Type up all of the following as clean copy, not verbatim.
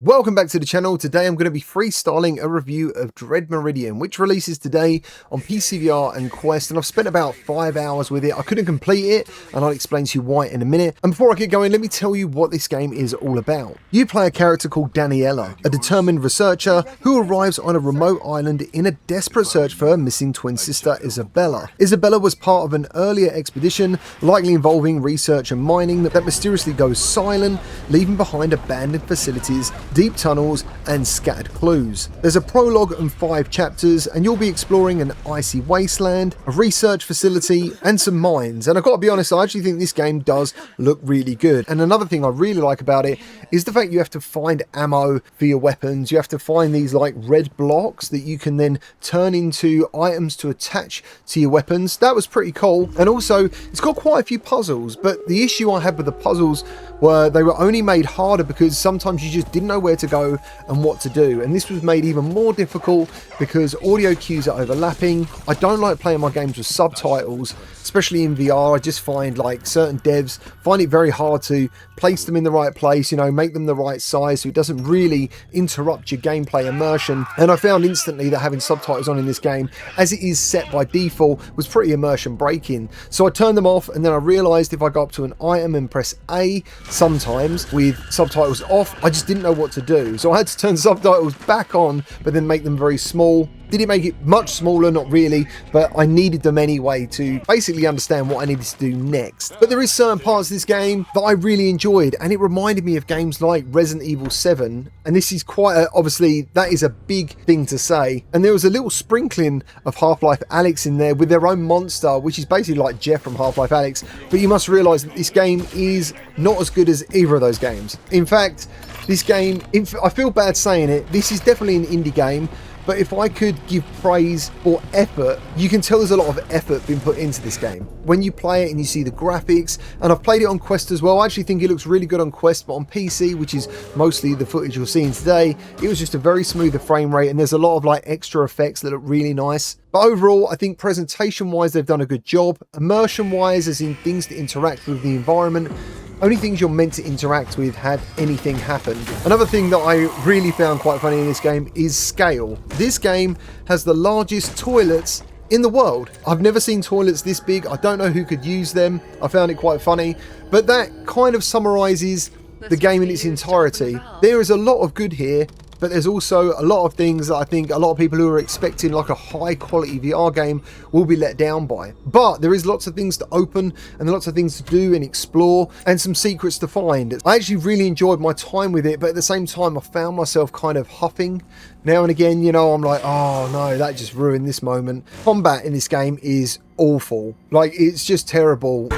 Welcome back to the channel. Today I'm going to be freestyling a review of Meridian, which releases today on PCVR and Quest, and I've spent about 5 hours with it. I couldn't complete it, and I'll explain to you why in a minute. And before I get going, let me tell you what this game is all about. You play a character called Daniela, a determined researcher who arrives on a remote island in a desperate search for her missing twin sister Isabella. Isabella was part of an earlier expedition, likely involving research and mining, that mysteriously goes silent, leaving behind abandoned facilities, deep tunnels and scattered clues. There's a prologue and 5 chapters, and you'll be exploring an icy wasteland, a research facility and some mines. And I've got to be honest, I actually think this game does look really good. And another thing I really like about it is the fact you have to find ammo for your weapons. You have to find these like red blocks that you can then turn into items to attach to your weapons. That was pretty cool. And also it's got quite a few puzzles, but the issue I had with the puzzles were they were only made harder because sometimes you just didn't know where to go and what to do, and this was made even more difficult because audio cues are overlapping. I don't like playing my games with subtitles, especially in VR. I just find like certain devs find it very hard to place them in the right place, you know, make them the right size so it doesn't really interrupt your gameplay immersion. And I found instantly that having subtitles on in this game, as it is set by default, was pretty immersion breaking. So I turned them off, and then I realized if I go up to an item and press A sometimes with subtitles off, I just didn't know what to do. So I had to turn subtitles back on, but then make them very small. Did it make it much smaller? Not really, but I needed them anyway to basically understand what I needed to do next. But there is certain parts of this game that I really enjoyed, and it reminded me of games like Resident Evil 7, and this is quite obviously that is a big thing to say. And there was a little sprinkling of Half-Life Alyx in there with their own monster, which is basically like Jeff from Half-Life Alyx, but you must realise that this game is not as good as either of those games. In fact, this game, I feel bad saying it, this is definitely an indie game. But if I could give praise for effort, you can tell there's a lot of effort being put into this game. When you play it and you see the graphics, and I've played it on Quest as well, I actually think it looks really good on Quest, but on PC, which is mostly the footage you're seeing today, it was just a very smoother frame rate, and there's a lot of like extra effects that look really nice. But overall, I think presentation-wise, they've done a good job. Immersion-wise, as in things to interact with the environment, only things you're meant to interact with had anything happened. Another thing that I really found quite funny in this game is scale. This game has the largest toilets in the world. I've never seen toilets this big. I don't know who could use them. I found it quite funny, but that kind of summarizes the game in its entirety. There is a lot of good here, but there's also a lot of things that I think a lot of people who are expecting like a high quality VR game will be let down by. But there is lots of things to open and lots of things to do and explore and some secrets to find. I actually really enjoyed my time with it, but at the same time I found myself kind of huffing now and again. You know, I'm like, oh no, that just ruined this moment. Combat in this game is awful. Like, it's just terrible.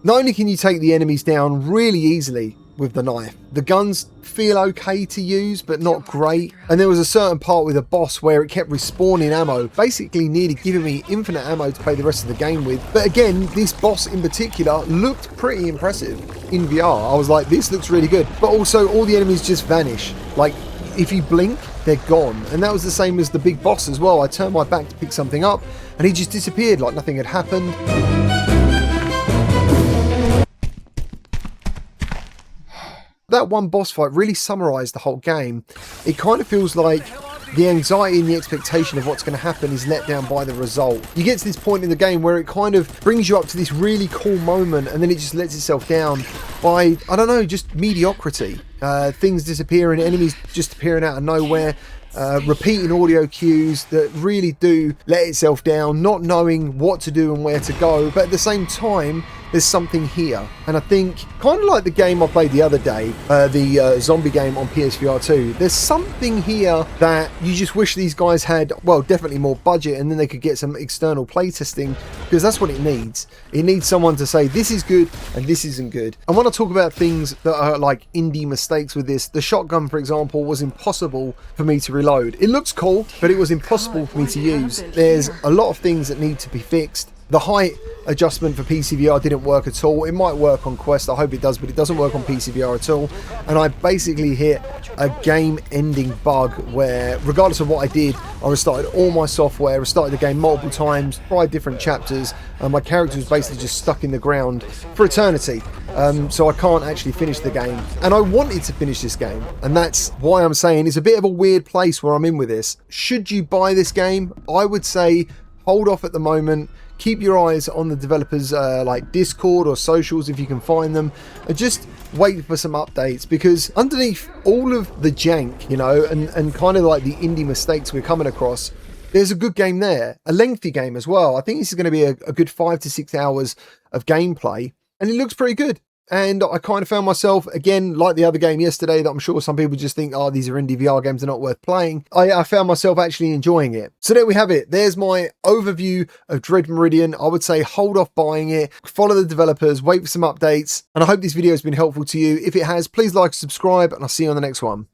Not only can you take the enemies down really easily with the knife, the guns feel okay to use, but not great. And there was a certain part with a boss where it kept respawning ammo, basically nearly giving me infinite ammo to play the rest of the game with. But again, this boss in particular looked pretty impressive in VR. I was like, this looks really good. But also all the enemies just vanish. Like, if you blink, they're gone. And that was the same as the big boss as well. I turned my back to pick something up and he just disappeared like nothing had happened. That one boss fight really summarized the whole game. It kind of feels like the anxiety and the expectation of what's going to happen is let down by the result. You get to this point in the game where it kind of brings you up to this really cool moment, and then it just lets itself down by, I don't know, just mediocrity. Things disappearing, enemies just appearing out of nowhere. Repeating audio cues that really do let itself down, not knowing what to do and where to go, but at the same time there's something here. And I think kind of like the game I played the other day, the zombie game on PSVR 2, there's something here that you just wish these guys had, well, definitely more budget, and then they could get some external playtesting, because that's what it needs. It needs someone to say this is good and this isn't good. And when I talk about things that are like indie mistakes with this, the shotgun for example was impossible for me to reload. It looks cool, but it was impossible for me to use. There's a lot of things that need to be fixed. The height adjustment for PCVR didn't work at all. It might work on Quest, I hope it does, but it doesn't work on PCVR at all. And I basically hit a game-ending bug where, regardless of what I did, I restarted all my software, restarted the game multiple times, tried different chapters, and my character was basically just stuck in the ground for eternity. So I can't actually finish the game. And I wanted to finish this game, and that's why I'm saying it's a bit of a weird place where I'm in with this. Should you buy this game? I would say hold off at the moment. Keep your eyes on the developers like Discord or socials if you can find them, and just wait for some updates, because underneath all of the jank, you know, and kind of like the indie mistakes we're coming across, there's a good game there, a lengthy game as well. I think this is going to be a good 5 to 6 hours of gameplay, and it looks pretty good. And I kind of found myself, again, like the other game yesterday, that I'm sure some people just think, oh, these are indie VR games, they're not worth playing. I found myself actually enjoying it. So there we have it. There's my overview of Dread Meridian. I would say hold off buying it, follow the developers, wait for some updates. And I hope this video has been helpful to you. If it has, please like and subscribe, and I'll see you on the next one.